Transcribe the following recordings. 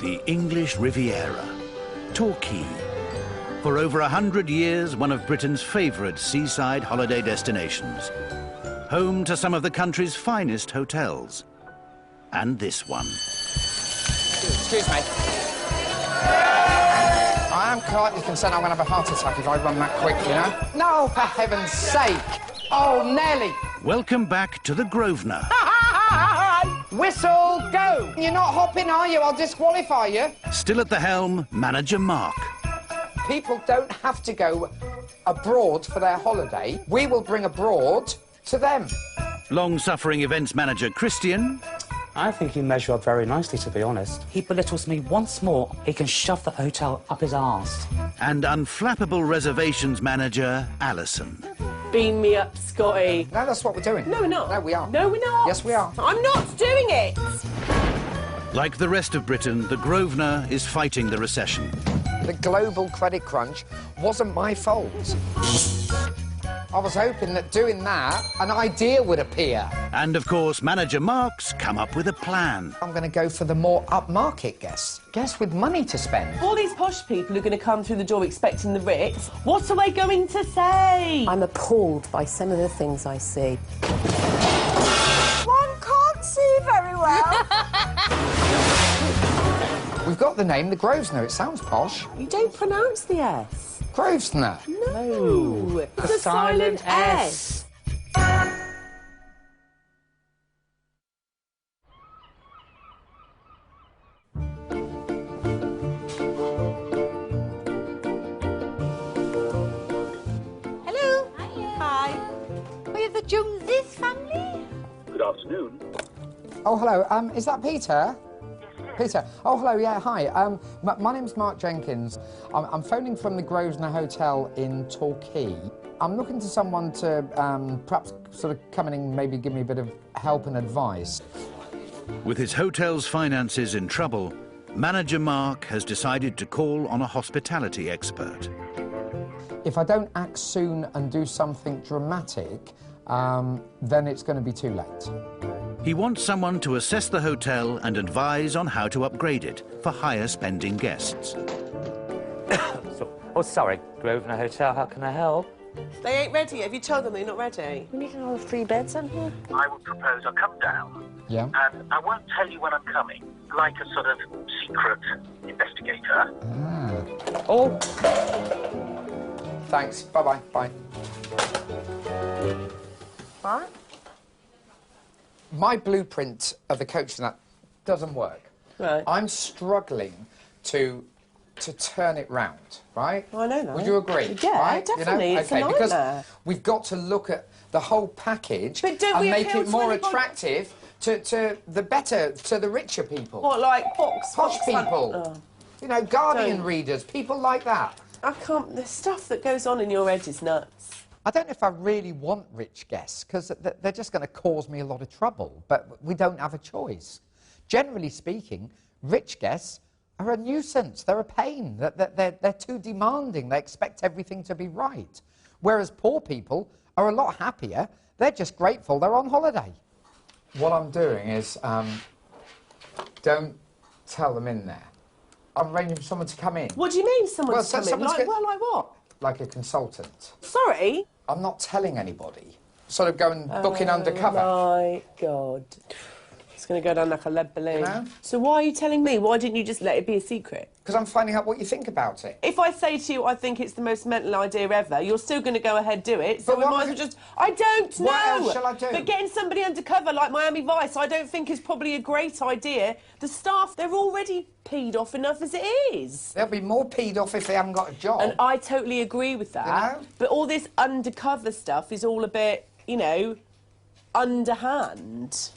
The English Riviera, Torquay. For over 100 years, one of Britain's favourite seaside holiday destinations. Home to some of the country's finest hotels. And this one. Excuse me. I am slightly concerned I'm going to have a heart attack if I run that quick, you know? No, for heaven's sake! Oh, Nelly! Welcome back to the Grosvenor. Whistle, go! You're not hopping, are you? I'll disqualify you. Still at the helm, manager Mark. People don't have to go abroad for their holiday. We will bring abroad to them. Long-suffering events manager Christian. I think you measure up very nicely, to be honest. He belittles me once more, he can shove the hotel up his arse. And unflappable reservations manager Alison. Beam me up, Scotty. No, that's what we're doing. No, we're not. No, we are. No, we're not. Yes, we are. I'm not doing it. Like the rest of Britain, the Grosvenor is fighting the recession. The global credit crunch wasn't my fault. I was hoping that doing that, an idea would appear. And, of course, manager Mark's come up with a plan. I'm going to go for the more upmarket guests. Guests with money to spend. All these posh people are going to come through the door expecting the Ritz. What are they going to say? I'm appalled by some of the things I see. One can't see very well. We've got the name, the Grosvenor. It sounds posh. You don't pronounce the S. Grosvenor. No. It's a silent S. Hello. Hi. We're the Joneses family. Good afternoon. Oh, hello. Is that Peter? Peter. Oh, hello, yeah, hi. My name's Mark Jenkins. I'm phoning from the Grosvenor Hotel in Torquay. I'm looking to someone to perhaps sort of come in and maybe give me a bit of help and advice. With his hotel's finances in trouble, manager Mark has decided to call on a hospitality expert. If I don't act soon and do something dramatic, then it's going to be too late. He wants someone to assess the hotel and advise on how to upgrade it for higher spending guests. Oh, sorry, Grosvenor Hotel, how can I help? They ain't ready. Have you told them they're not ready? We need another 3 beds in here. I would propose I come down, Yeah? and I won't tell you when I'm coming, like a sort of secret investigator. Oh, Thanks. Bye-bye. Bye. What? My blueprint of the coach and that doesn't work. Right. I'm struggling to turn it round, right? I know that. Would you agree? Yeah, right? definitely. You know? It's a okay, because nightmare. we've got to look at the whole package But don't and we make appeal it to more anybody? attractive to the richer people. What, like Fox People. Oh. You know, Guardian Don't. readers, people like that. I can't. The stuff that goes on in your head is nuts. I don't know if I really want rich guests, because they're just going to cause me a lot of trouble, but we don't have a choice. Generally speaking, rich guests are a nuisance, they're a pain, they're too demanding, they expect everything to be right. Whereas poor people are a lot happier, they're just grateful they're on holiday. What I'm doing is, don't tell them in there. I'm arranging for someone to come in. What do you mean someone's coming? someone's Like, well, like what? Like a consultant. Sorry? I'm not telling anybody. Sort of going booking undercover. Oh, my God. It's going to go down like a lead balloon. You know? So why are you telling me? Why didn't you just let it be a secret? Because I'm finding out what you think about it. If I say to you, I think it's the most mental idea ever, you're still going to go ahead do it. So But we what might as was well it- just... I don't know. What else shall I do? But getting somebody undercover like Miami Vice, I don't think is probably a great idea. The staff, they're already peed off enough as it is. They'll be more peed off if they haven't got a job. And I totally agree with that. You know? But all this undercover stuff is all a bit, you know, underhand.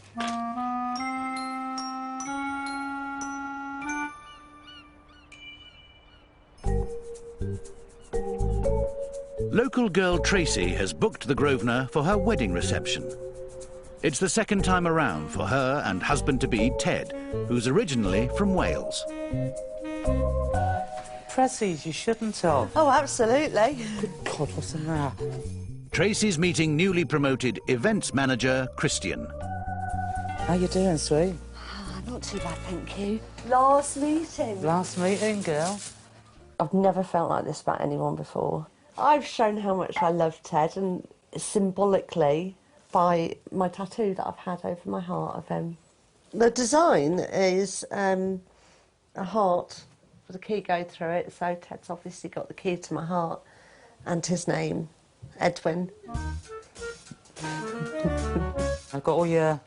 Local girl Tracy has booked the Grosvenor for her wedding reception. It's the second time around for her and husband-to-be Ted, who's originally from Wales. Pressies, you shouldn't have. Oh, absolutely. God, what's the matter? Tracy's meeting newly promoted events manager Christian. How you doing, sweet? Not not too bad, thank you. Last meeting. Last meeting, girl. I've never felt like this about anyone before. I've shown how much I love Ted, and symbolically by my tattoo that I've had over my heart of him. The design is a heart with a key going through it, so Ted's obviously got the key to my heart, and his name, Edwin. I've got all your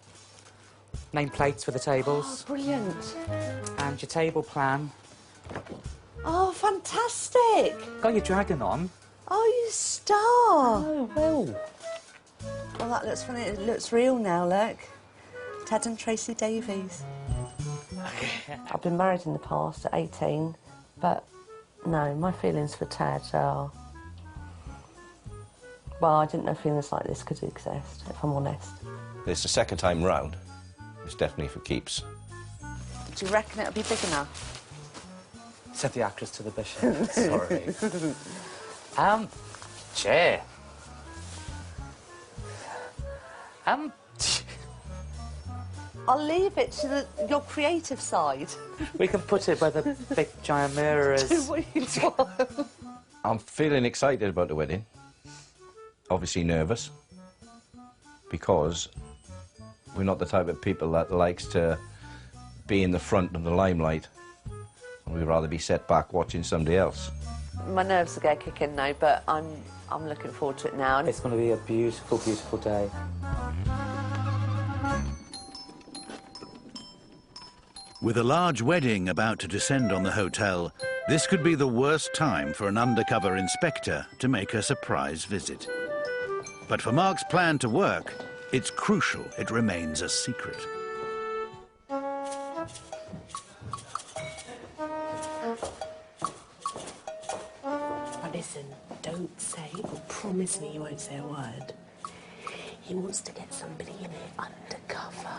nameplates for the tables. Oh, brilliant. And your table plan. Oh, fantastic. Got your dragon on. Oh, you star. Oh, well. Well, that looks funny. It looks real now, look. Ted and Tracy Davies. I've been married in the past at 18, but no, my feelings for Ted are... Well, I didn't know feelings like this could exist, if I'm honest. It's the second time round. It's definitely for keeps. Do you reckon it'll be big enough? Said the actress to the bishop. Sorry. Chair. I'll leave it to your creative side. We can put it where the big giant mirror is. Do what you want. I'm feeling excited about the wedding. Obviously nervous. Because we're not the type of people that likes to be in the front of the limelight. We'd rather be set back watching somebody else. My nerves are going to kick in now, but I'm looking forward to it now. It's going to be a beautiful, beautiful day. With a large wedding about to descend on the hotel, this could be the worst time for an undercover inspector to make a surprise visit. But for Mark's plan to work, it's crucial it remains a secret. Listen, don't say, or promise me you won't say a word. He wants to get somebody in here undercover.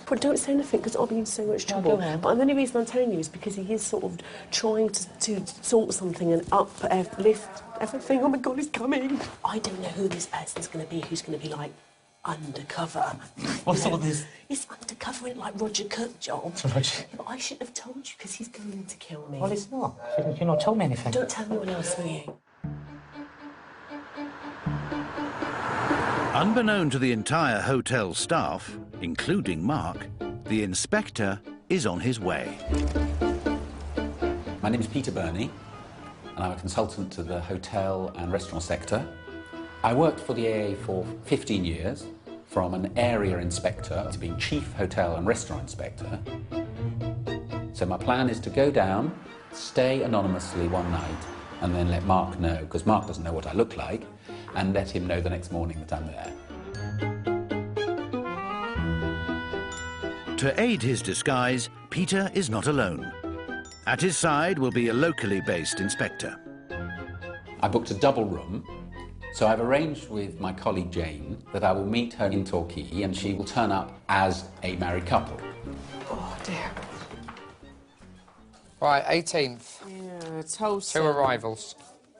But don't say anything, because I'll be in so much trouble. But the only reason I'm telling you is because he is sort of trying to sort something and lift everything. Oh my God, he's coming. I don't know who this person's going to be, who's going to be like undercover. What's all this? He's undercover in like Roger Cook job. But I shouldn't have told you because he's going to kill me. Well, he's not. You've not told me anything. Don't tell anyone else, will you? Unbeknown to the entire hotel staff, including Mark, the inspector is on his way. My name is Peter Burney, and I'm a consultant to the hotel and restaurant sector. I worked for the AA for 15 years, from an area inspector to being chief hotel and restaurant inspector. So my plan is to go down, stay anonymously one night, and then let Mark know, because Mark doesn't know what I look like, and let him know the next morning that I'm there. To aid his disguise, Peter is not alone. At his side will be a locally based inspector. I booked a double room, so I've arranged with my colleague Jane that I will meet her in Torquay and she will turn up as a married couple. Oh, dear. Right, 18th. Yeah, told Two arrivals.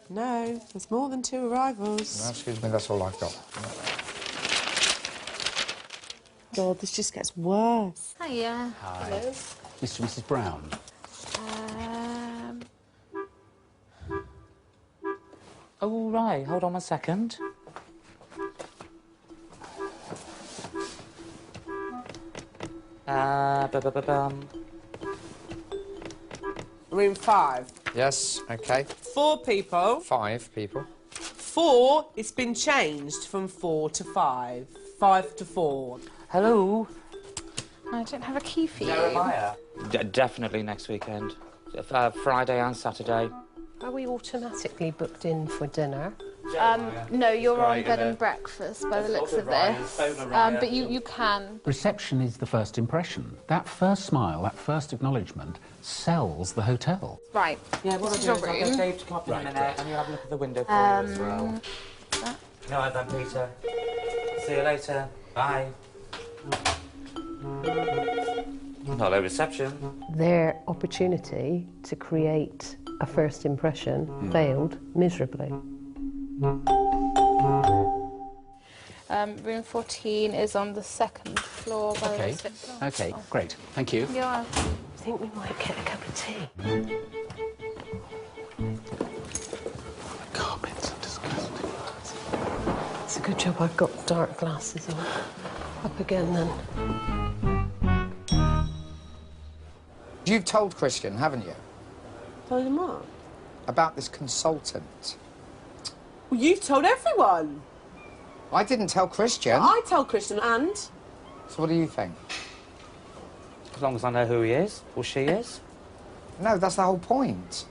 No, there's more than two arrivals. No, excuse me, that's all I've got. God, this just gets worse. Hiya. Hi. Hello. Mr. and Mrs. Brown. Oh, right. Hold on one second. Room 5. Yes, OK. 4 people. 5 people. 4, it's been changed from 4 to 5. 5 to 4. Hello. I don't have a key for you. Jeremiah. Definitely next weekend. Friday and Saturday. Are we automatically booked in for dinner? No, you're on bed and breakfast by the looks of this. But you can. Reception is the first impression. That first smile, that first acknowledgement sells the hotel. Right. Yeah, what this is I'll your do is I'll room. get Dave to come up in a minute and you'll have a look at the window for you as well. No, then, Peter. See you later. Bye. Hello, reception. Their opportunity to create a first impression failed miserably. Room 14 is on the 2nd floor. By Okay. the looks of it. Okay, great. Thank you. You're welcome. I think we might get a cup of tea. Carpets are disgusting. It's a good job I've got dark glasses on. Up again, then. You've told Christian, haven't you, Told him what? about this consultant? Well, you've told everyone. I didn't tell Christian. I told Christian and... So what do you think? As long as I know who he is, or she is. No, that's the whole point.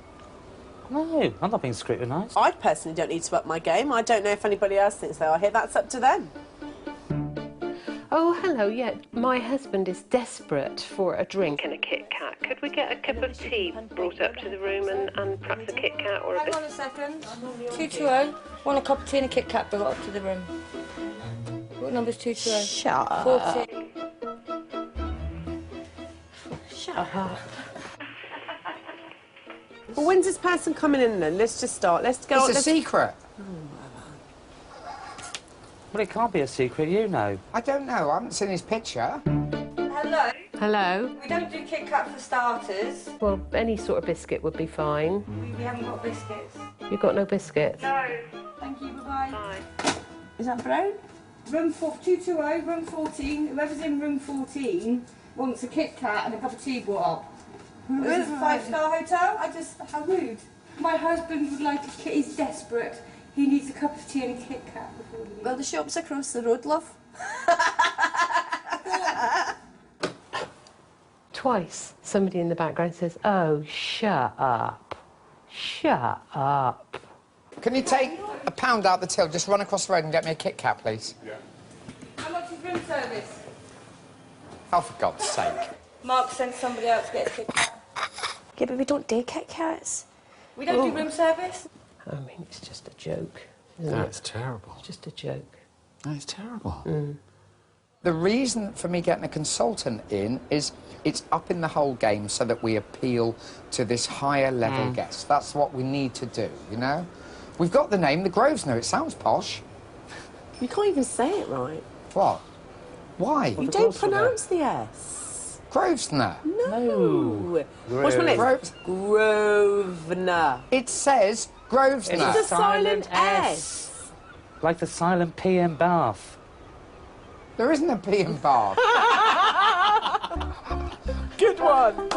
No, I'm not being scrutinised. I personally don't need to up my game. I don't know if anybody else thinks they are here. That's up to them. Oh, hello, yeah. My husband is desperate for a drink and a Kit Kat. Could we get a cup of tea brought up to the room and perhaps a Kit Kat or a Hang bit... on a second. 220. Want a cup of tea and a Kit Kat brought up to the room. What number's 220? Shut up. 14. Shut up. Well, when's this person coming in then? Let's just start. Let's go. It's a secret. Well, it can't be a secret, you know. I don't know. I haven't seen his picture. Hello. Hello? We don't do Kit Kat for starters. Well, any sort of biscuit would be fine. We haven't got biscuits. You've got no biscuits? No. Thank you, bye-bye. Bye. Is that brown? Room 220, room 14. Whoever's in room 14 wants a Kit Kat and a cup of tea brought up. This is a 5-star hotel. How rude. My husband would like a Kit. He's desperate. He needs a cup of tea and a Kit Kat before we leave. Well, the shop's across the road, love. Twice, somebody in the background says, oh, shut up. Shut up. Can you take a pound out the till, just run across the road and get me a Kit Kat, please? Yeah. How much is room service? Oh, for God's sake. Mark sent somebody else to get a Kit Kat. Yeah, but we don't do Kit Kats. We don't do room service? I mean, it's just a joke, isn't That's it? terrible. It's just a joke. That's terrible. The reason for me getting a consultant in is it's up in the whole game so that we appeal to this higher level guest. That's what we need to do, you know? We've got the name, the Grosvenor. It sounds posh. You can't even say it right. What? Why? You don't pronounce the S. Grosvenor. No. What's my name? Grosvenor. It says Grosvenor. It's a silent S. Like the silent P in Bath. There isn't a P in Bath. Good one.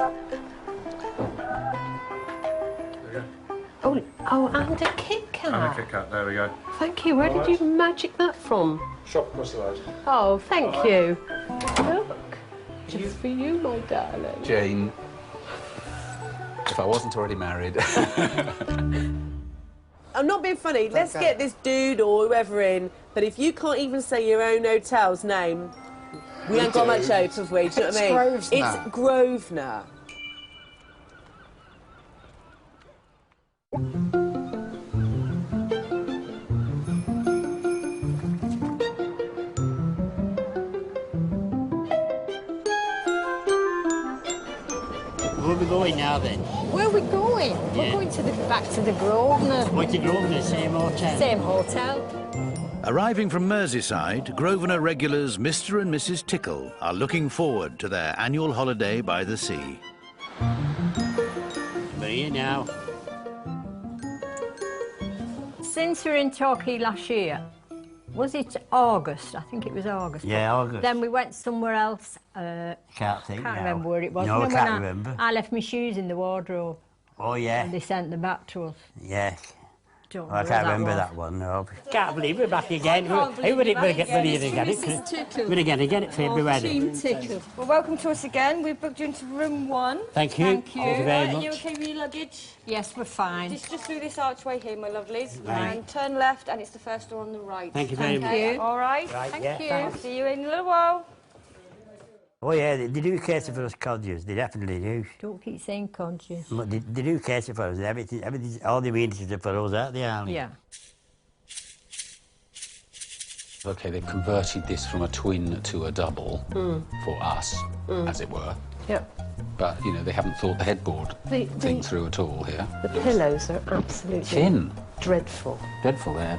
Oh, and a Kit Kat. And a Kit Kat, there we go. Thank you. Where did you magic that from? Shop across the road. Oh, thank you. Look, just for you, my darling. Jane, if I wasn't already married... I'm not being funny. Let's get this dude or whoever in, but if you can't even say your own hotel's name, we ain't got much hope, have we? Do you know what I mean? Grosvenor. It's Grosvenor. Where are we going now then? Where are we going? We're going to back to the Grosvenor. What's the Grosvenor? Same hotel? Same hotel. Arriving from Merseyside, Grosvenor regulars Mr. and Mrs. Tickle are looking forward to their annual holiday by the sea. We're here now. Since we were in Torquay last year, was it August? I think it was August. Yeah, August. Then we went somewhere else. Can't think Can't now. remember where it was. No, I And can't when remember. I left my shoes in the wardrobe. Oh, yeah. And they sent them back to us. Yes. Don't Well, I know can't where remember was. that one, no. Can't believe we're back again. can't Who believe would it we're get back ready again. to get It's it? Mrs. Tickle. We're going to get it for February. Team Tickle. Well, welcome to us again. We've booked you into room 1. Thank you. Thank you. Thank you very Right, much. you okay with your luggage? Yes, we're fine. Just through this archway here, my lovelies. Right. And turn left, and it's the first door on the right. Thank you very much. Okay, all right? Right, Thank yeah, you. thanks. See you in a little while. Oh, yeah, they do cater for us codgers. They definitely do. Don't keep saying conscious. But they do cater for us. Everything, all the amenities are for us, aren't they, Arnie? Yeah. OK, they've converted this from a twin to a double for us, as it were. Yep. But, you know, they haven't thought the headboard thing through at all here. The pillows are absolutely Thin. dreadful. Dreadful there.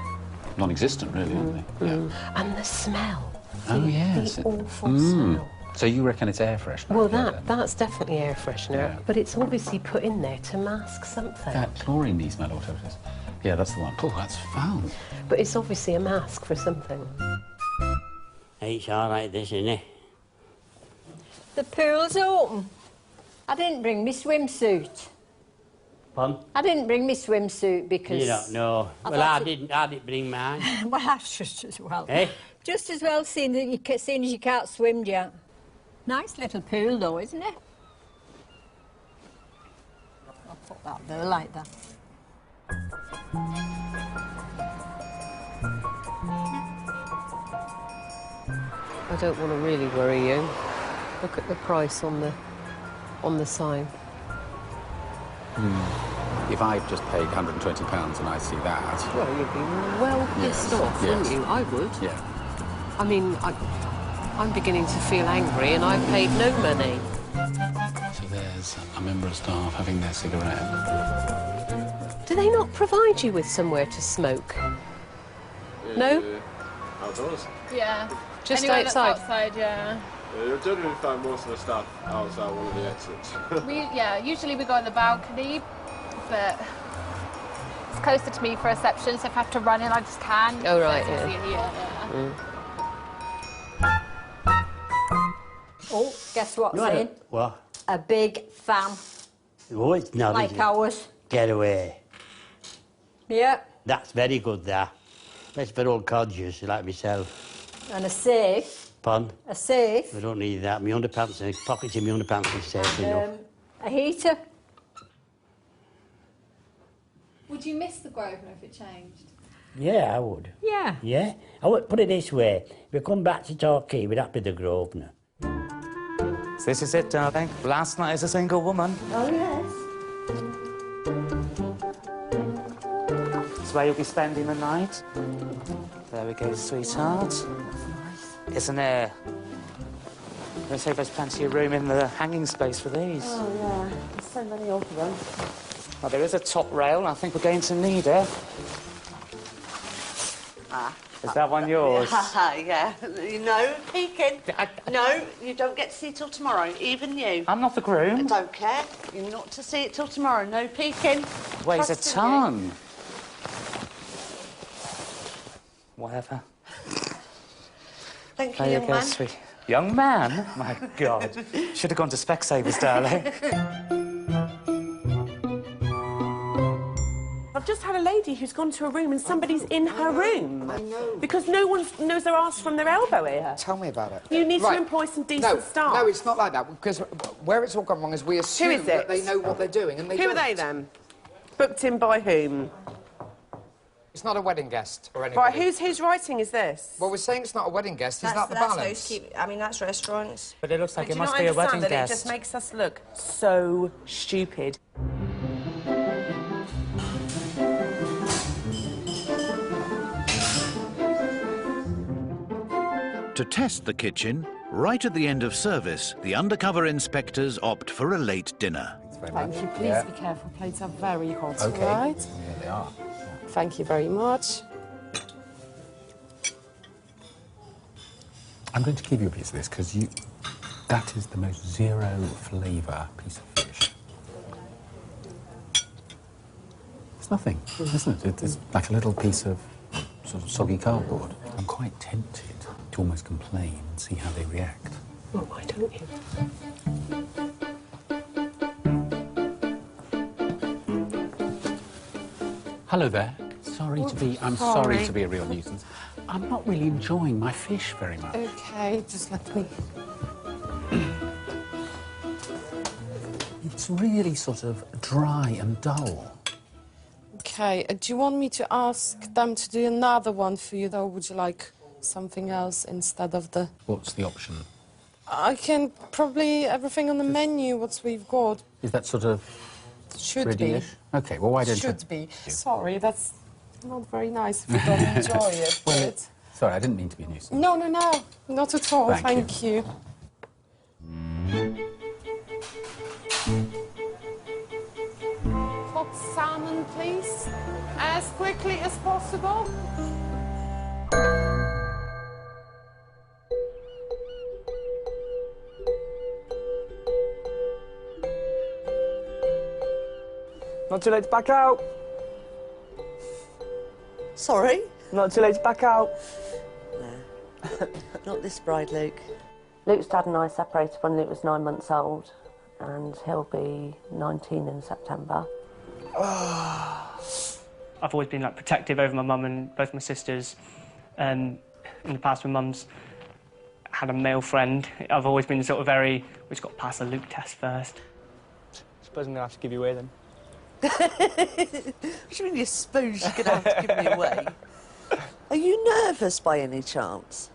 non-existent, really, aren't they? Yeah. And the smell. Oh, yes. The awful smell. So you reckon it's air freshener? Well, that's definitely air freshener, Yeah. but it's obviously put in there to mask something. That chlorine smell, or whatever it is. Yeah, that's the one. Oh, that's foul. But it's obviously a mask for something. It's all right, this, isn't it? The pool's open. I didn't bring my swimsuit. Pardon? I didn't bring my swimsuit because... You don't know. Well, I didn't bring mine. Well, that's just as well. Eh? Just as well seeing as you can't swim, Jack. Nice little pool, though, isn't it? I'll put that there like that. I don't want to really worry you. Look at the price on the sign. If I've just paid £120 and I see that... Well, you'd be well pissed off, wouldn't you? I would. Yeah. I mean, I'm beginning to feel angry and I've paid no money. So there's a member of staff having their cigarette. Do they not provide you with somewhere to smoke? No? Outdoors. Yeah. Just Anywhere outside? That's outside, yeah. You'll generally find most of the staff outside one of the exits. Usually we go on the balcony, but it's closer to me for reception, so if I have to run in, I just can. Oh, right, So it's yeah. easier here, Oh, guess what's You want in? What? A big fan, Oh, it's not. like is it? ours. Get away. Yeah, That's very good, that. That's for old codgers like myself. and a safe. Pardon? A safe. I don't need that. My underpants, pockets in my underpants is safe enough. A heater. Would you miss the Grosvenor if it changed? Yeah, I would. Yeah. Yeah? I would put it this way. If we come back to Torquay, we'd have to the Grosvenor. So this is it, darling. Last night as a single woman. Oh, yes. That's where you'll be spending the night. There we go, sweetheart. It's an air. I'm going to say there's plenty of room in the hanging space for these. Oh, yeah. There's so many of them. Well, there is a top rail, and I think we're going to need it. Is that one yours? Yeah. No peeking. No, you don't get to see it till tomorrow, even you. I'm not the groom. I don't care. You're not to see it till tomorrow. No peeking. Weighs a Trust in ton. Whatever. Thank you, There you young go, man. sweet. Young man? My God. Should have gone to Specsavers, darling. I've just had a lady who's gone to a room and somebody's in her room. I know. Because no one knows their arse from their elbow here. Tell me about it. You need Right. to employ some decent staff. No, it's not like that, because where it's all gone wrong is we assume is that it? they know what they're doing, and they Who don't. are they then? Booked in by whom? It's not a wedding guest or anybody. Right, whose writing is this? Well, we're saying it's not a wedding guest. Is that the that's balance? housekeeping. I mean, that's restaurants. But it looks like Do it you must not be a understand wedding that guest. it just makes us look so stupid? To test the kitchen, right at the end of service, the undercover inspectors opt for a late dinner. Thank you. Please be careful. Plates are very hot, Okay. all right? Yeah, they are. Thank you very much. I'm going to give you a piece of this because that is the most zero flavour piece of fish. It's nothing, isn't it? It's like a little piece of sort of soggy cardboard. I'm quite tempted to almost complain and see how they react. Well, why don't you? Hello there. I'm sorry to be a real nuisance. I'm not really enjoying my fish very much. Okay, just let me... It's really sort of dry and dull. Okay, do you want me to ask them to do another one for you, though? Would you like something else instead of the... What's the option? I can probably everything on the menu, what we've got. Is that sort of Should be. ready-ish? Okay, well, why don't you... Should be. Sorry, that's not very nice if you don't enjoy it. Well, but... Sorry, I didn't mean to be a nuisance. No, not at all. Thank you. Hot salmon, please. As quickly as possible. Not too late to back out. Sorry? Not too late to back out. No. Not this bride, Luke. Luke's dad and I separated when Luke was 9 months old, and he'll be 19 in September. I've always been like protective over my mum and both my sisters. In the past, my mum's had a male friend. I've always been sort of very, we just got to pass the Luke test first. Suppose I'm gonna have to give you away then. What do you mean you suppose you're gonna have to give me away? Are you nervous by any chance?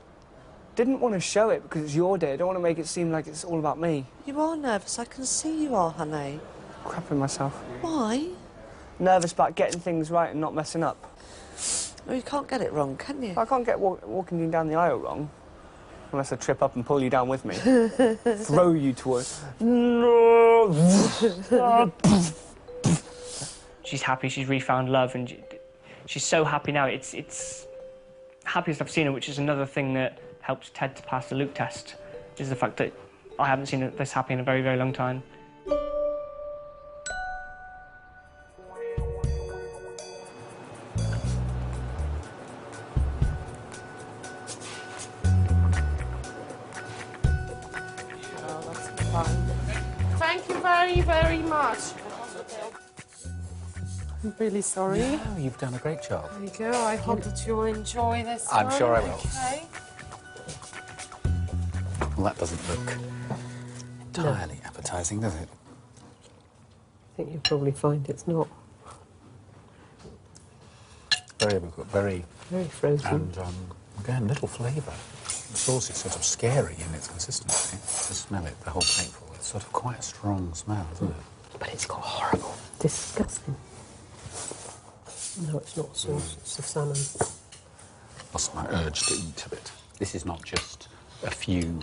Didn't want to show it because it's your day. I don't want to make it seem like it's all about me. You are nervous, I can see you are, honey. Crapping myself. Why? Nervous about getting things right and not messing up. Well, you can't get it wrong, can you? I can't get walking you down the aisle wrong. Unless I trip up and pull you down with me. Throw you towards... No! She's happy, she's refound love, and she's so happy now. It's happiest I've seen her, which is another thing that helps Ted to pass the Luke test, is the fact that I haven't seen her this happy in a very, very long time. Thank you very, very much. I'm really sorry. No, you've done a great job. There you go. I hope that you'll enjoy this I'm one. sure I will. Okay. Well, that doesn't look entirely appetising, does it? I think you'll probably find it's not. We've got very frozen. And, again, little flavour. The sauce is sort of scary in its consistency. To smell it, the whole plateful, it's sort of quite a strong smell, isn't it? But it's got horrible, disgusting. No, it's not sauce, it's the salmon. Lost my urge to eat a bit. This is not just a few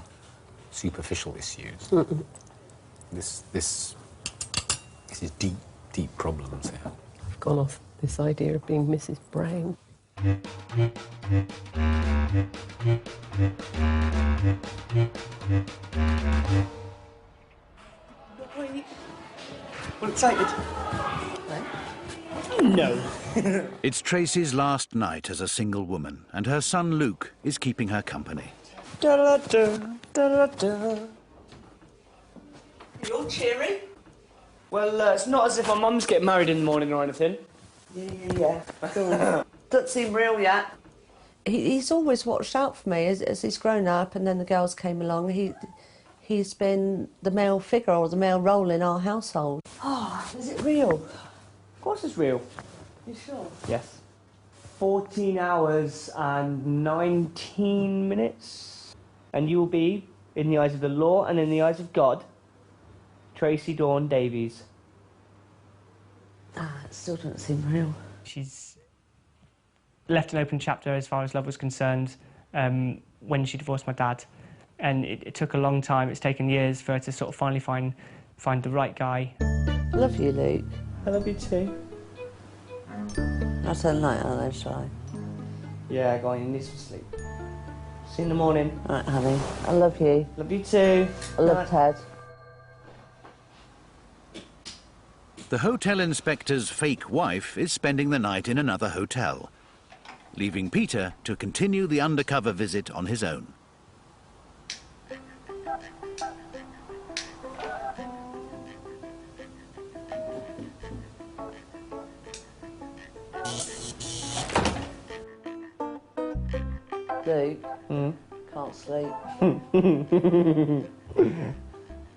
superficial issues. Mm-mm. This is deep, deep problems here. I've gone off this idea of being Mrs. Brown. Well, excited? No. It's Tracy's last night as a single woman, and her son Luke is keeping her company. Da-da-da, da-da-da. You're cheery? Well, it's not as if my mum's getting married in the morning or anything. Yeah. Doesn't seem real yet. He's always watched out for me as he's grown up, and then the girls came along. He's been the male figure or the male role in our household. Oh, is it real? Of course it's real. You sure? Yes. 14 hours and 19 minutes. And you will be, in the eyes of the law and in the eyes of God, Tracy Dawn Davies. Ah, it still doesn't seem real. She's left an open chapter as far as love was concerned when she divorced my dad. And it took a long time. It's taken years for her to sort of finally find the right guy. I love you, Luke. I love you too. I'll turn the light on though, shall I? Yeah, go on, you need some sleep. See you in the morning. All right, honey. I love you. Love you too. I love Ted. The hotel inspector's fake wife is spending the night in another hotel, leaving Peter to continue the undercover visit on his own. Luke, can't sleep.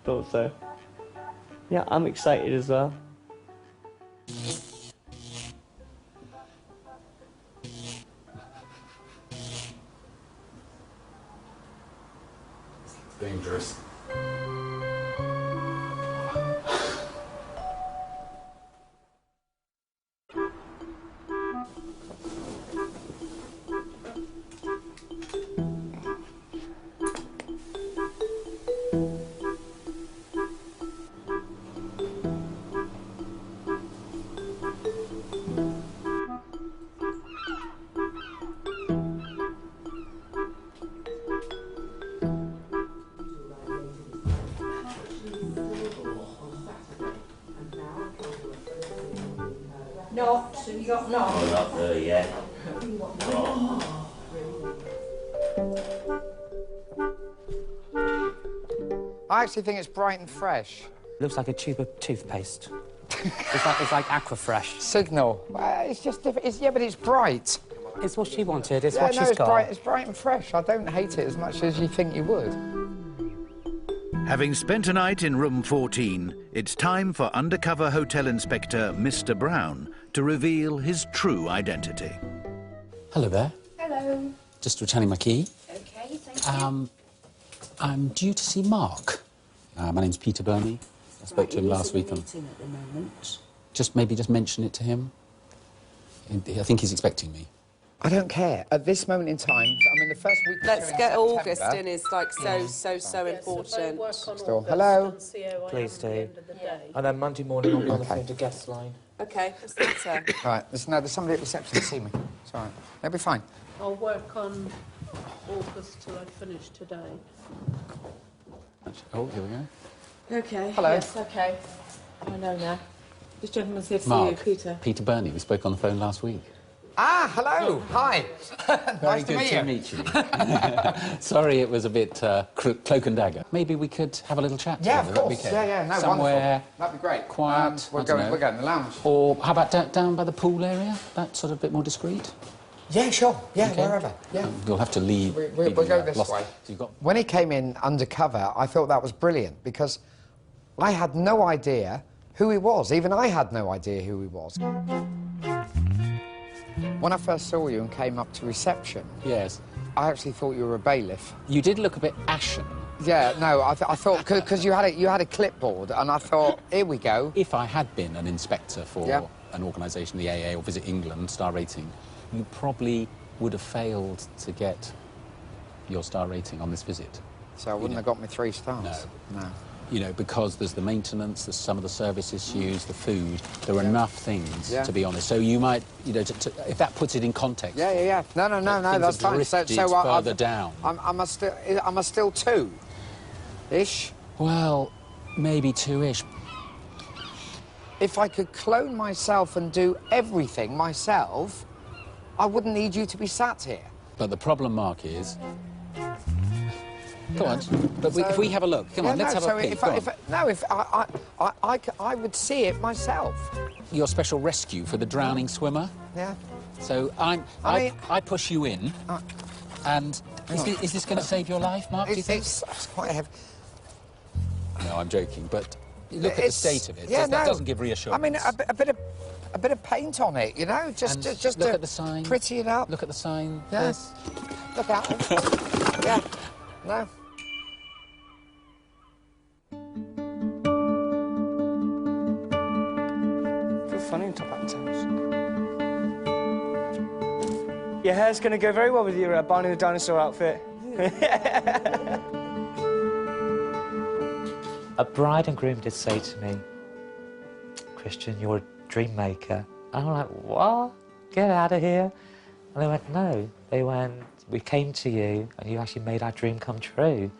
Thought so. Yeah, I'm excited as well. Dangerous. Knots, have you got knots? Oh, not there yet. I actually think it's bright and fresh. Looks like a tube of toothpaste. it's like Aquafresh. Signal. It's just different. Yeah, but it's bright. It's what she wanted. It's Yeah, what no, she's it's got. bright. It's bright and fresh. I don't hate it as much as you think you would. Having spent a night in room 14, it's time for undercover hotel inspector Mr. Brown to reveal his true identity. Hello there. Hello. Just returning my key. Okay, thank you. I'm due to see Mark. My name's Peter Burney. I spoke to him last week. At the moment. Just mention it to him. I think he's expecting me. I don't care. At this moment in time, I mean, the first week or Let's two in get September, August in is like so important. Still, hello. Please do. And then Monday morning I'll be on the Okay. phone to guest line. Okay, let's do so. Right, there's somebody at reception to see me. It's all right. They'll be fine. I'll work on August till I finish today. Oh, here we go. Okay. Hello. Yes, okay. I know now. This gentleman's here for Mark. you, Peter. Peter Burney. We spoke on the phone last week. Ah, hello. Hi. Nice Very to good meet to you. meet you. Sorry, it was a bit cloak and dagger. Maybe we could have a little chat Yeah, together. of That'd be course. okay. Yeah, no, Somewhere wonderful. That'd be great. quiet. We're I don't know. going to the lounge. Or how about down by the pool area? That sort of bit more discreet. Yeah, sure. Yeah, Okay. wherever. Yeah. You'll have to leave. We'll go this way. So you've got When he came in undercover, I thought that was brilliant because I had no idea who he was. Even I had no idea who he was. When I first saw you and came up to reception, yes, I actually thought you were a bailiff. You did look a bit ashen. Yeah, no, I thought because you had a clipboard, and I thought, here we go. If I had been an inspector for Yeah. an organisation, the AA, or Visit England, star rating, you probably would have failed to get your star rating on this visit. So I wouldn't have got me 3 stars. No. You know, because there's the maintenance, there's some of the service issues, the food. There are enough things, Yeah. to be honest. So you might, you know, if that puts it in context. Yeah. No, things that's have fine. drifted further down. I'm a still 2-ish. Well, maybe 2-ish. If I could clone myself and do everything myself, I wouldn't need you to be sat here. But the problem, Mark, is... Come on, but if we have a look, come on, let's have a peek. I would see it myself. Your special rescue for the drowning swimmer. Yeah. So I push you in, and is this going to save your life, Mark? Do you think? It's quite heavy. No, I'm joking, but look at the state of it. Yeah, That doesn't give reassurance. I mean, a bit of paint on it, you know, just look to at the sign. pretty it up. Look at the sign. Yes. Look out. Yeah. No. Feel funny in top hat toes. Your hair's going to go very well with your Barney the Dinosaur outfit. A bride and groom did say to me, Christian, you're a dream maker. And I'm like, what? Get out of here. And they went, no. They went, we came to you and you actually made our dream come true.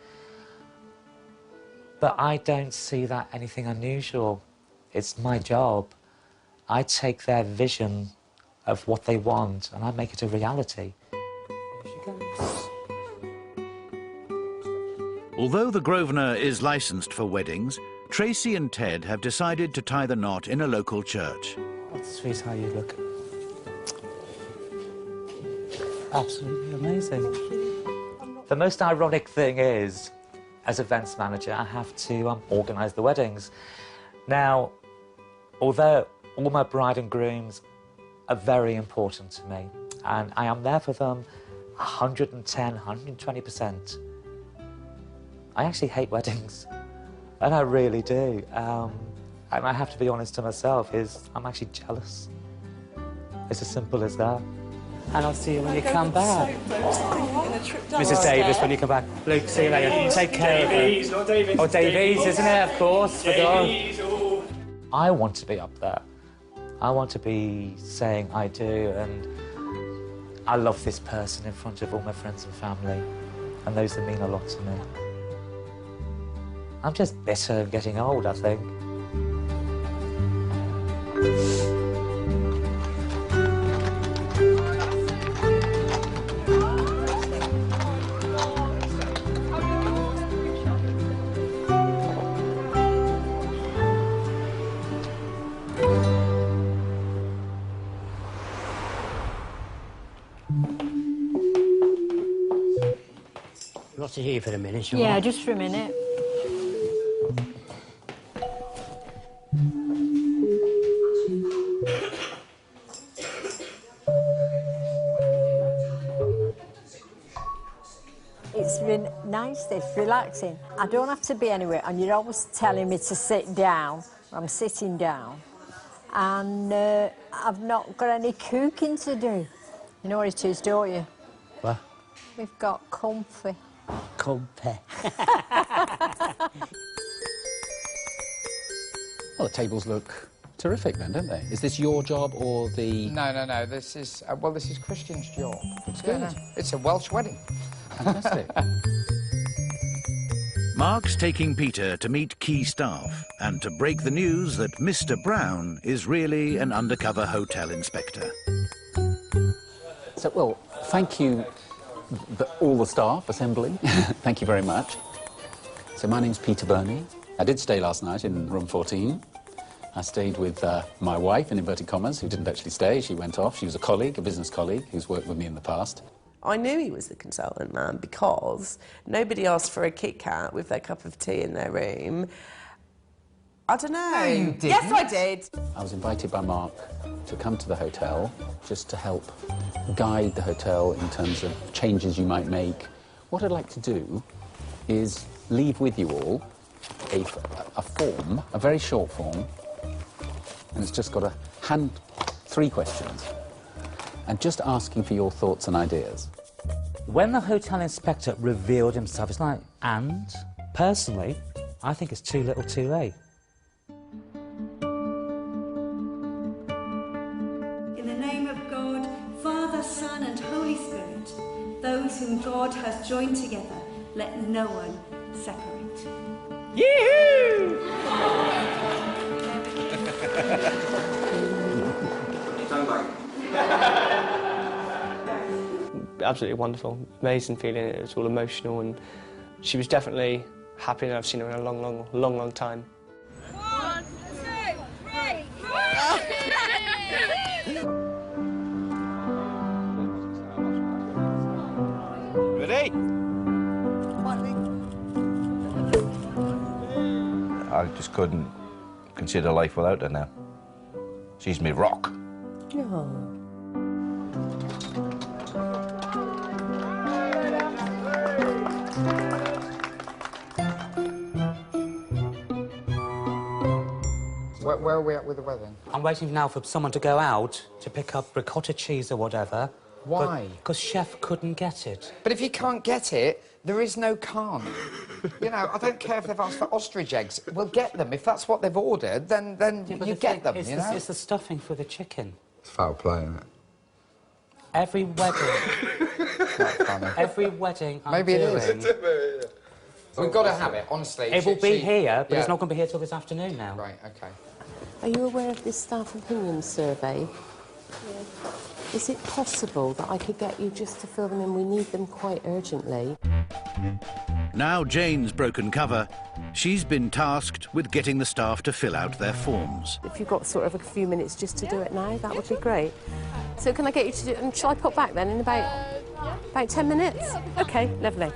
But I don't see that anything unusual. It's my job. I take their vision of what they want and I make it a reality. Although the Grosvenor is licensed for weddings, Tracy and Ted have decided to tie the knot in a local church. What sweet how you look. Absolutely amazing. The most ironic thing is, as events manager, I have to organise the weddings. Now, although all my bride and grooms are very important to me, and I am there for them 110, 120%, I actually hate weddings, and I really do. And I have to be honest to myself, I'm actually jealous. It's as simple as that. And I'll see you when you come back. Mrs. Davis, when you come back. Luke, see you later. Take care of her. Davies, not Davis. Oh, Davies, isn't it? Of course. Davies, oh. I want to be up there. I want to be saying I do, and I love this person in front of all my friends and family, and those that mean a lot to me. I'm just bitter of getting old, I think. sit here for a minute, shall Yeah, I? just for a minute. It's been nice, it's relaxing. I don't have to be anywhere, and you're always telling me to sit down. I'm sitting down. And I've not got any cooking to do. You know what it is, don't you? What? We've got comfy. Comfy. Well, the tables look terrific then, don't they? Is this your job or the... No. This is well, this is Christian's job. It's good. No. It's a Welsh wedding. Fantastic. Mark's taking Peter to meet key staff and to break the news that Mr. Brown is really an undercover hotel inspector. So, well, thank you, all the staff assembling. Thank you very much. So my name's Peter Burney. I did stay last night in room 14. I stayed with my wife, in inverted commas, who didn't actually stay. She went off. She was a colleague, a business colleague, who's worked with me in the past. I knew he was the consultant man because nobody asked for a Kit Kat with their cup of tea in their room. I don't know. No, you didn't. Yes, I did. I was invited by Mark to come to the hotel just to help guide the hotel in terms of changes you might make. What I'd like to do is leave with you all a form, a very short form, and it's just got 3 questions, and just asking for your thoughts and ideas. When the hotel inspector revealed himself, it's like, and personally, I think it's too little too late. In the name of God, Father, Son and Holy Spirit, those whom God has joined together, let no one separate. Yee-hoo! Absolutely wonderful, amazing feeling. It was all emotional, and she was definitely happier than I've seen her in a long time. 1, 2, 3, 4. Ready? I just couldn't consider life without her now. She's me rock. Oh. Where are we at with the wedding? I'm waiting now for someone to go out to pick up ricotta cheese or whatever. Why? Because Chef couldn't get it. But if you can't get it, there is no can't. You know, I don't care if they've asked for ostrich eggs. We'll get them. If that's what they've ordered, then you get them, you know? It's the stuffing for the chicken. It's foul play, isn't it? Every wedding... That's funny. Every wedding Maybe I'm it doing... is. We've got to have it, honestly. It will be here, but it's not going to be here till this afternoon now. Right, OK. Are you aware of this staff opinion survey? Yeah. Is it possible that I could get you just to fill them in? We need them quite urgently. Now Jane's broken cover, she's been tasked with getting the staff to fill out their forms. If you've got sort of a few minutes just to do it now, that would be great. So can I get you to do... And shall I pop back then in about 10 minutes? OK, lovely.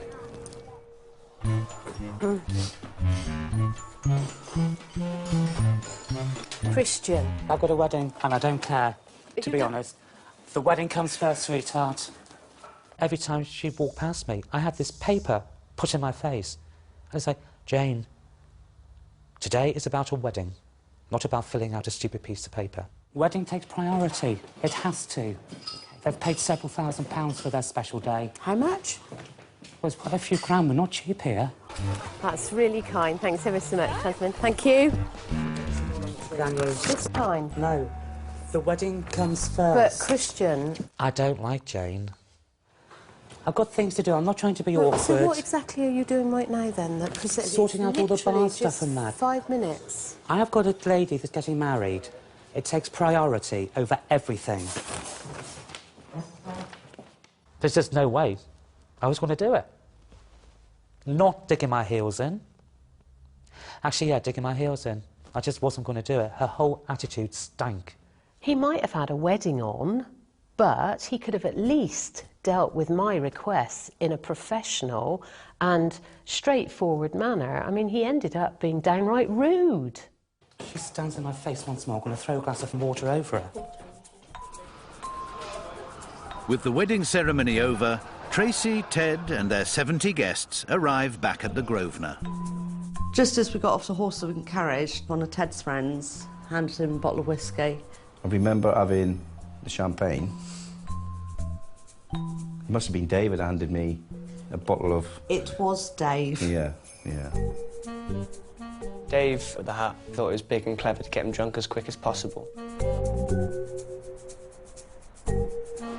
Christian. I've got a wedding and I don't care, to be honest. The wedding comes first, sweetheart. Every time she'd walk past me, I had this paper put in my face. I was like, Jane, today is about a wedding, not about filling out a stupid piece of paper. Wedding takes priority. It has to. They've paid several £1,000s for their special day. How much? Well, it's quite a few grand. We're not cheap here. That's really kind. Thanks ever so much, Jasmine. Thank you. This time? No. The wedding comes But, first. Christian... I don't like Jane. I've got things to do. I'm not trying to be Well, awkward. so what exactly are you doing right now, then? Sorting out all the bar stuff and that. 5 minutes. I have got a lady that's getting married. It takes priority over everything. There's just no way I was going to do it. Not digging my heels in. Actually, yeah, digging my heels in. I just wasn't going to do it. Her whole attitude stank. He might have had a wedding on, but he could have at least dealt with my requests in a professional and straightforward manner. I mean, he ended up being downright rude. She stands in my face once more. I'm going to throw a glass of water over her. With the wedding ceremony over, Tracy, Ted and their 70 guests arrive back at the Grosvenor. Just as we got off the horse-and carriage, one of Ted's friends handed him a bottle of whiskey. I remember having the champagne. It must have been David handed me a bottle of... It was Dave. Yeah, yeah. Dave, with the hat, thought it was big and clever to get him drunk as quick as possible.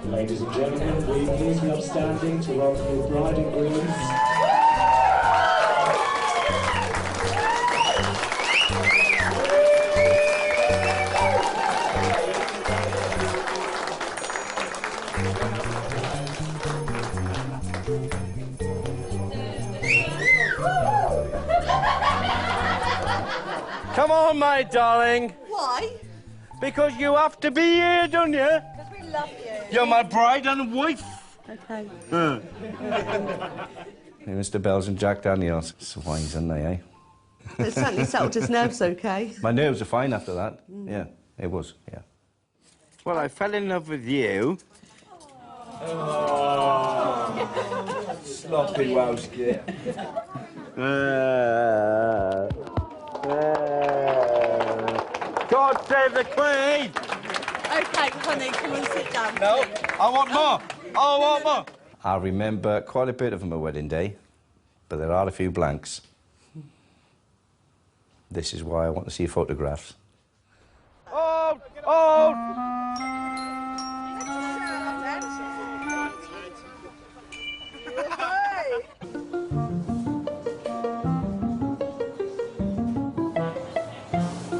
Ladies and gentlemen, will you please be upstanding to welcome your bride and grooms? Come on, my darling. Why? Because you have to be here, don't you? Because we love you. You're my bride and wife. Okay. Hey, Mr. Bells and Jack Daniels. Swines, aren't they, eh? It certainly settled his nerves okay. My nerves are fine after that. Yeah, it was, yeah. Well, I fell in love with you. Oh, sloppy Welsh git. God save the Queen! Okay, honey, come and sit down. No, I want more. I want more. I remember quite a bit of my wedding day, but there are a few blanks. This is why I want to see photographs. Oh! Oh!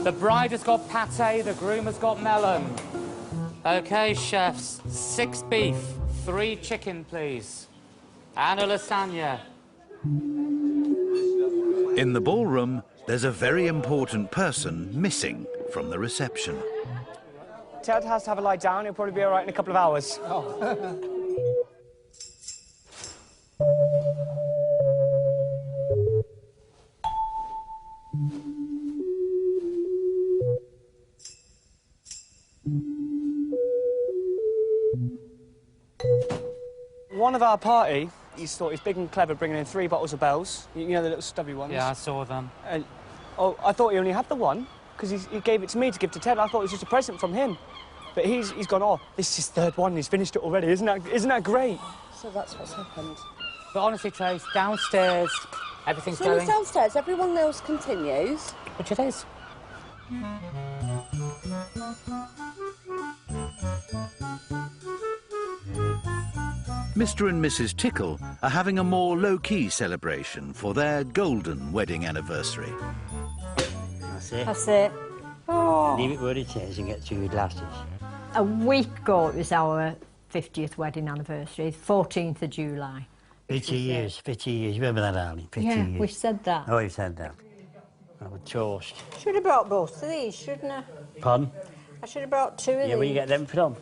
The bride has got pâté, the groom has got melon. OK, chefs, 6 beef, 3 chicken, please. And a lasagna. In the ballroom, there's a very important person missing from the reception. Ted has to have a lie down. He'll probably be all right in a couple of hours. Oh. One of our party, he's thought he's big and clever bringing in 3 bottles of bells. You know, the little stubby ones? Yeah, I saw them. And, oh, I thought he only had the one, because he gave it to me to give to Ted. I thought it was just a present from him. But he's gone, oh, this is his 3rd one, he's finished it already. Isn't that great? So that's what's happened. But honestly, Trace, downstairs, everything's So going... it's downstairs, everyone else continues. Which it is. Mr. and Mrs. Tickle are having a more low-key celebration for their golden wedding anniversary. That's it. That's it. Oh. Leave it where it is and get 2 glasses. A week ago it was our 50th wedding anniversary, 14th of July. 50 years, 50 years. Remember that, darling? 50 yeah, years. we said that. Oh, you said that. I would toast. Should have brought both of these, shouldn't I? Pardon? I should have brought 2 of these. Yeah, where you get them from?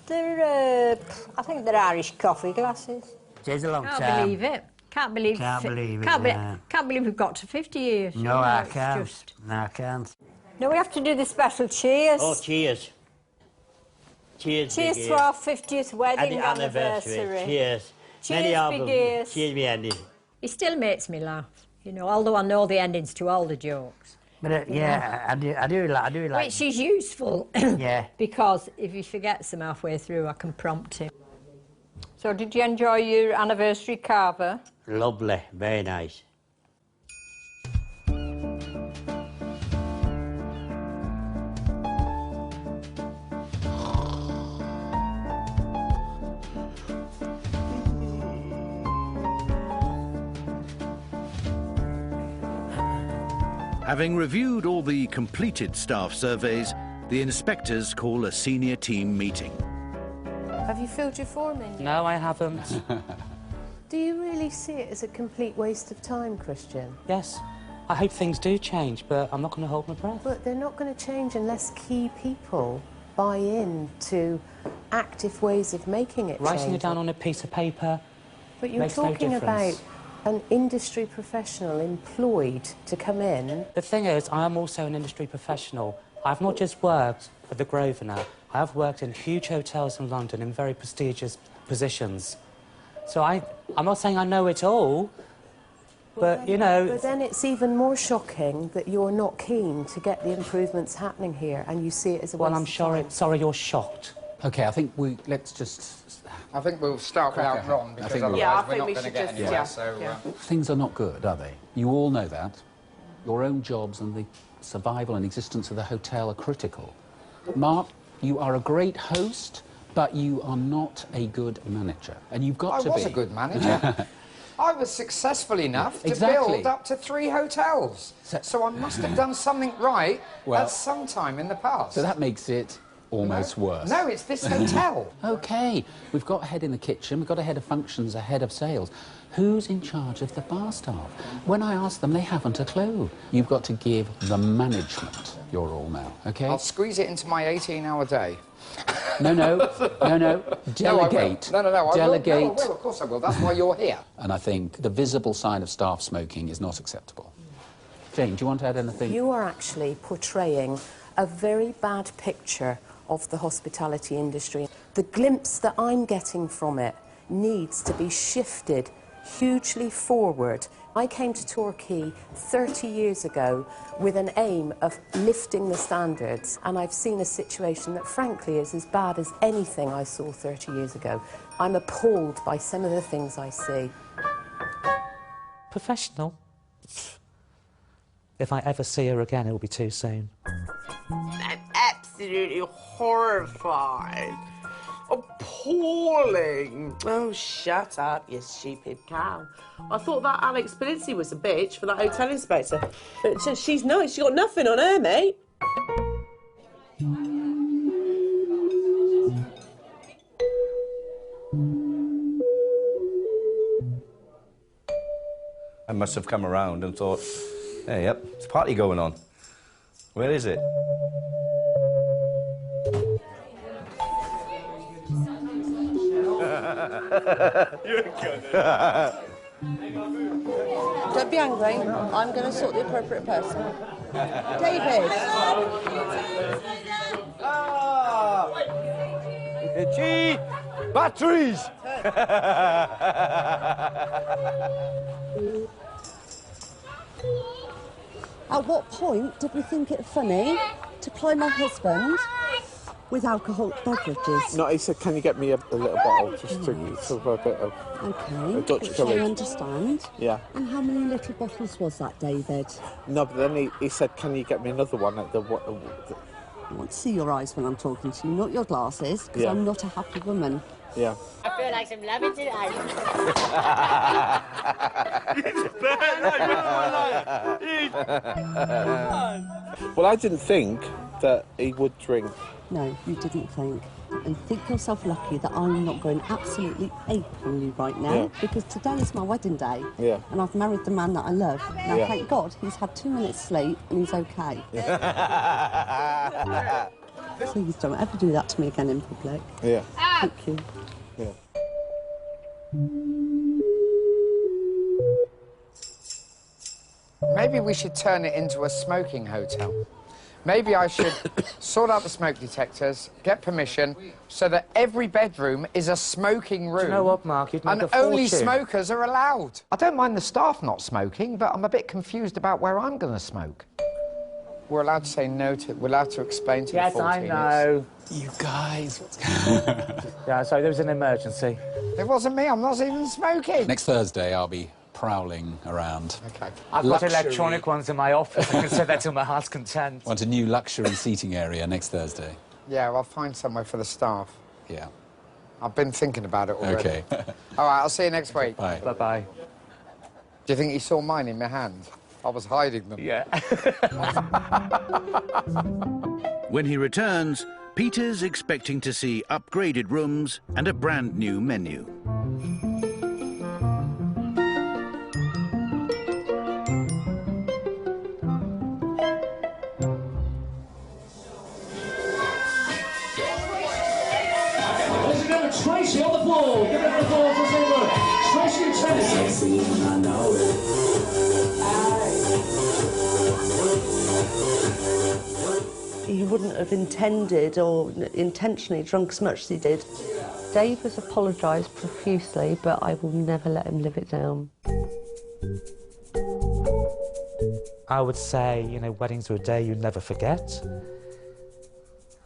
They're, I think they're Irish coffee glasses. It's a long time. Can't believe it. Can't believe Can't believe we've got to 50 years. No, I can't. No, I can't. No, we have to do the special cheers. Oh, cheers. Cheers, cheers to our 50th wedding anniversary. Cheers. Cheers, big ears. Cheers, me Andy. He still makes me laugh, you know, although I know the endings to all the jokes. But yeah, I do like. Which is useful. Yeah. Because if he forgets them halfway through, I can prompt him. So, did you enjoy your anniversary carver? Lovely, very nice. Having reviewed all the completed staff surveys, the inspectors call a senior team meeting. Have you filled your form in? No, I haven't. Do you really see it as a complete waste of time, Christian? Yes. I hope things do change, but I'm not going to hold my breath. But they're not going to change unless key people buy in to active ways of making it Writing change. it down on a piece of paper But you're makes no talking difference. about an industry professional employed to come in. The thing is, I am also an industry professional. I've not just worked at the Grosvenor. I have worked in huge hotels in London in very prestigious positions. So I'm not saying I know it all, but, you know... But then it's even more shocking that you're not keen to get the improvements happening here and you see it as a waste Well, I'm sorry you're shocked. OK, I think let's just... I think we'll start without Ron, because otherwise we're not going to get anywhere. So, Things are not good, are they? You all know that. Your own jobs and the survival and existence of the hotel are critical. Mark, you are a great host, but you are not a good manager. And you've got to be. I was a good manager. I was successful enough to Exactly. build up to 3 hotels. So I must have done something right at some time in the past. So that makes it almost worse. No, it's this hotel. OK, we've got a head in the kitchen, we've got a head of functions, a head of sales. Who's in charge of the bar staff? When I ask them, they haven't a clue. You've got to give the management your all now, OK? I'll squeeze it into my 18-hour day. No. Delegate. No, I Delegate. will. No, I will. Of course I will. That's why you're here. And I think the visible sign of staff smoking is not acceptable. Jane, do you want to add anything? You are actually portraying a very bad picture of the hospitality industry. The glimpse that I'm getting from it needs to be shifted hugely forward. I came to Torquay 30 years ago with an aim of lifting the standards, and I've seen a situation that frankly is as bad as anything I saw 30 years ago. I'm appalled by some of the things I see. Professional? If I ever see her again, it'll be too soon. I'm absolutely horrified. Appalling. Oh, shut up, you stupid cow. I thought that Alex Spinizzi was a bitch for that hotel inspector. But she's nice. She got nothing on her, mate. I must have come around and thought, hey, yep, there's a party going on. Where is it? Don't be angry. I'm going to sort the appropriate person. David. Gee, batteries! At what point did we think it funny to ply my husband with alcoholic beverages? No, he said, can you get me a little bottle just to have a bit of Okay, Dutch which courage. I understand. Yeah. And how many little bottles was that, David? No, but then he said, can you get me another one at the... I want to see your eyes when I'm talking to you, not your glasses, because Yeah. I'm not a happy woman. Yeah. I feel like some loving tonight. Well, I didn't think that he would drink. No, you didn't think. And think yourself lucky that I'm not going absolutely ape on you right now, Yeah. because today is my wedding day. Yeah. And I've married the man that I love. Now, Yeah. thank God, he's had 2 minutes sleep and he's okay. Please don't ever do that to me again in public. Yeah. Thank you. Yeah. Maybe we should turn it into a smoking hotel. Maybe I should sort out the smoke detectors, get permission, so that every bedroom is a smoking room. Do you know what, Mark? You'd make and a only fortune. smokers are allowed. I don't mind the staff not smoking, but I'm a bit confused about where I'm going to smoke. We're allowed to say no to... We're allowed to explain to Yes, the 14ers. I know. You guys, what's Yeah, sorry, there was an emergency. It wasn't me, I'm not even smoking. Next Thursday, I'll be prowling around. Okay. I've got electronic ones in my office. I can set that to my heart's content. Want a new luxury seating area next Thursday. Yeah, I'll find somewhere for the staff. Yeah. I've been thinking about it already. Okay. All right, I'll see you next week. Bye. Bye-bye. Do you think he saw mine in my hand? I was hiding them. Yeah. When he returns, Peter's expecting to see upgraded rooms and a brand new menu. And Tracy on the floor. Give it up for the floor for Inglewood. Tracy and tennis. I know it. He wouldn't have intended or intentionally drunk as much as he did. Dave has apologised profusely, but I will never let him live it down. I would say, you know, weddings are a day you never forget.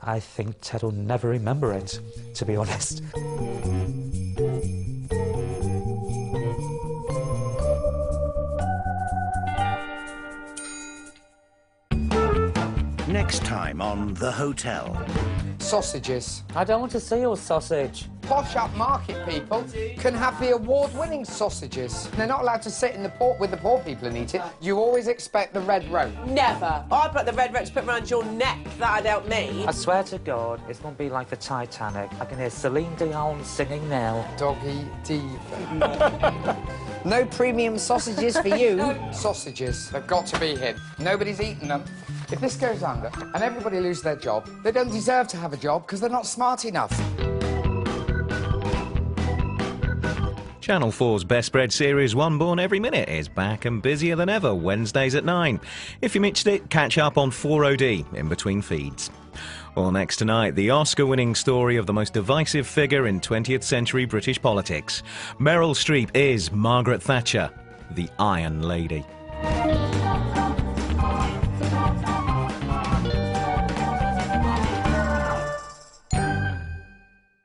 I think Ted will never remember it, to be honest. Next time on The Hotel. Sausages. I don't want to see your sausage. Posh upmarket people can have the award-winning sausages. They're not allowed to sit in the port with the poor people and eat it. You always expect the red rope. Never. I'd put the red rope to put around your neck. That'd help me. I swear to God, it's going to be like the Titanic. I can hear Celine Dion singing now. Doggy diva. No premium sausages for you. Sausages. They've got to be here. Nobody's eating them. If this goes under and everybody loses their job, they don't deserve to have a job because they're not smart enough. Channel 4's Best Spread series One Born Every Minute is back and busier than ever, Wednesdays at 9. If you missed it, catch up on 4OD in between feeds. Well, next tonight, the Oscar-winning story of the most divisive figure in 20th century British politics. Meryl Streep is Margaret Thatcher, the Iron Lady.